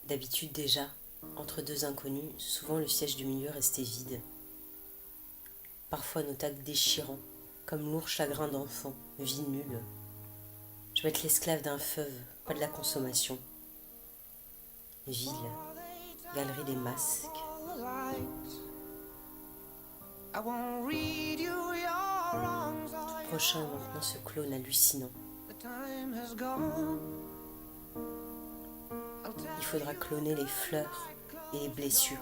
D'habitude déjà, entre deux inconnus, souvent le siège du milieu restait vide. Parfois nos tags déchirants, comme lourd chagrin d'enfant, vie nulle. Je vais être l'esclave d'un feuve, pas de la consommation. Ville, galerie des masques. Tout prochain maintenant ce clone hallucinant. Il faudra cloner les fleurs et les blessures.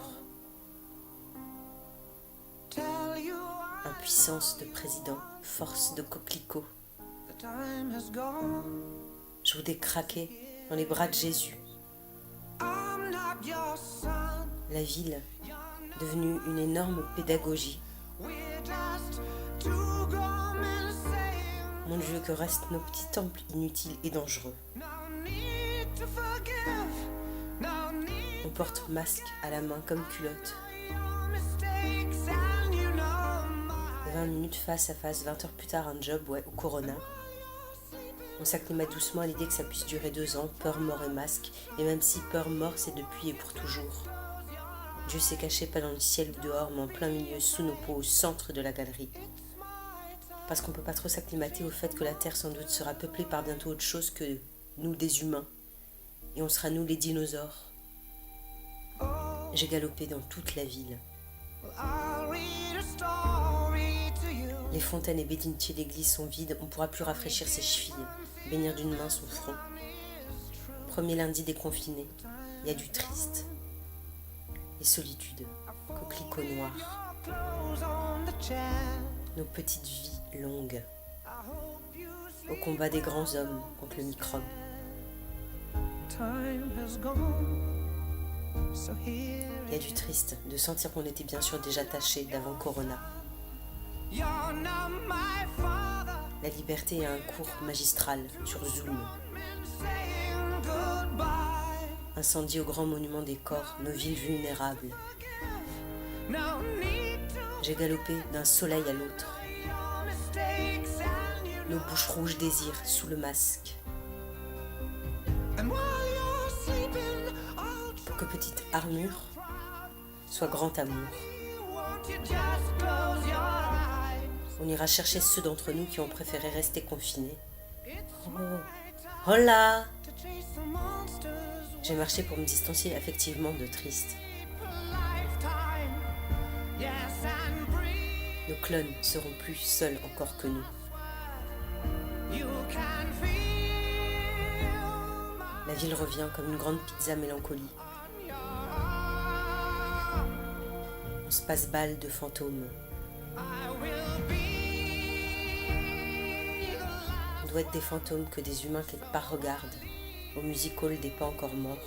Impuissance de président, force de coquelicot. Je voudrais craquer dans les bras de Jésus. La ville, devenue une énorme pédagogie. Mon Dieu, que restent nos petits temples inutiles et dangereux. On porte masque à la main comme culotte. 20 minutes face à face, 20 heures plus tard, un job, ouais, au Corona. On s'acclimate doucement à l'idée que ça puisse durer 2 ans, peur, mort et masque. Et même si peur, mort, c'est depuis et pour toujours. Dieu s'est caché pas dans le ciel ou dehors, mais en plein milieu, sous nos peaux, au centre de la galerie. Parce qu'on peut pas trop s'acclimater au fait que la Terre sans doute sera peuplée par bientôt autre chose que nous, des humains. Et on sera nous, les dinosaures. J'ai galopé dans toute la ville. Les fontaines et bénitiers d'église sont vides, on ne pourra plus rafraîchir ses chevilles, bénir d'une main son front. Premier lundi déconfiné, il y a du triste. Les solitudes, coquelicots noirs. Nos petites vies longues. Au combat des grands hommes contre le microbe. Il y a du triste de sentir qu'on était bien sûr déjà taché d'avant Corona. La liberté a un cours magistral sur Zoom. Incendie au grand monument des corps, nos villes vulnérables. J'ai galopé d'un soleil à l'autre. Nos bouches rouges désirent sous le masque. Pour que petite armure soit grand amour. On ira chercher ceux d'entre nous qui ont préféré rester confinés. Oh, hola! J'ai marché pour me distancier affectivement de triste. Nos clones seront plus seuls encore que nous. La ville revient comme une grande pizza mélancolie. On se passe balle de fantômes. On doit être des fantômes que des humains quelque part regardent, au music hall des pas encore morts.